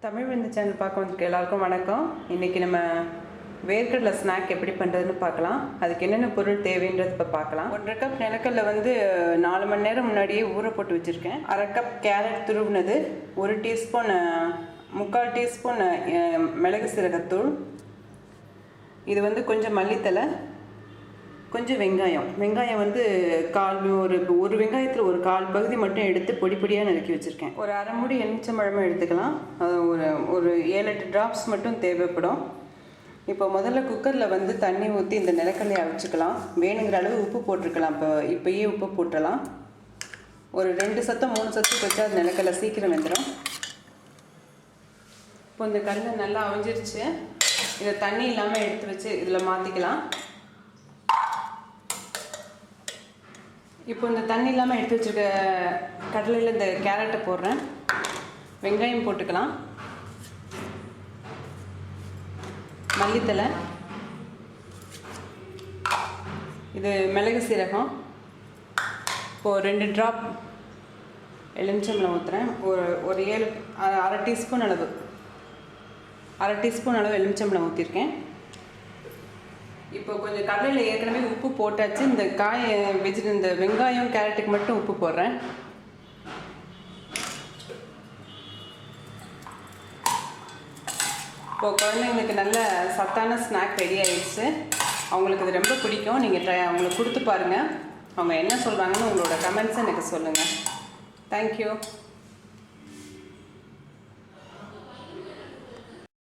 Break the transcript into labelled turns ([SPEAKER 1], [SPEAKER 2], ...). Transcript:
[SPEAKER 1] தமிழ் விருந்து சேனல் பார்க்க வந்திருக்க எல்லாருக்கும் வணக்கம். இன்றைக்கி நம்ம வேர்க்கடலை ஸ்நாக் எப்படி பண்ணுறதுன்னு பார்க்கலாம். அதுக்கு என்னென்ன பொருள் தேவைன்றது இப்போ பார்க்கலாம். 1.5 கப் நிலக்கடலை வந்து 4 மணி நேரம் முன்னாடியே ஊற போட்டு வச்சுருக்கேன். 1/2 கப் கேரட் துருவினது, 1 டீஸ்பூன் 3/4 டீஸ்பூன் மிளகு சீரகத்தூள், இது வந்து கொஞ்சம் மல்லித்தலை, கொஞ்சம் வெங்காயம் வந்து ஒரு வெங்காயத்தில் ஒரு 1/4 பகுதி மட்டும் எடுத்து பொடி பொடியாக நறுக்கி வச்சுருக்கேன். ஒரு அரை மூடி எலுமிச்சம்பழமும் எடுத்துக்கலாம். ஒரு 7-8 ட்ராப்ஸ் மட்டும் தேவைப்படும். இப்போ முதல்ல குக்கரில் வந்து தண்ணி ஊற்றி இந்த நிலக்கடலையை அவிச்சுக்கலாம். வேணுங்கிற அளவு உப்பு போட்டிருக்கலாம். இப்போயே உப்பு போட்டுடலாம். ஒரு 2 சத்தம் 3 சத்தம் வச்சா அது நிலக்கடலை சீக்கிரம் வெந்துடும். இப்போ இந்த கடலை நல்லா அவிஞ்சிருச்சு. இதை தண்ணி இல்லாமல் எடுத்து வச்சு இதில் மாற்றிக்கலாம். இப்போ இந்த தண்ணி இல்லாமல் எடுத்து வச்சுருக்க கடலையில் இந்த கேரட்டை போடுறேன். வெங்காயம் போட்டுக்கலாம், மல்லித்தலை, இது மிளகு சீரகம். இப்போது 2 ட்ராப் எலுமிச்சம்பழம் ஊற்றுறேன். ஒரு 1/2 டீஸ்பூன் அளவு எலுமிச்சம்பழம் ஊற்றிருக்கேன். இப்போ கொஞ்சம் கடலையில் ஏற்கனவே உப்பு போட்டாச்சு. இந்த இந்த வெங்காயம் கேரட்டுக்கு மட்டும் உப்பு போடுறேன். இப்போ குழந்தைங்களுக்கு நல்ல சத்தான ஸ்நாக் ரெடி ஆகிடுச்சு. அவங்களுக்கு இது ரொம்ப பிடிக்கும். நீங்கள் அவங்களுக்கு கொடுத்து பாருங்கள். அவங்க என்ன சொல்கிறாங்கன்னு உங்களோட கமெண்ட்ஸை எனக்கு சொல்லுங்கள். தேங்க்யூ.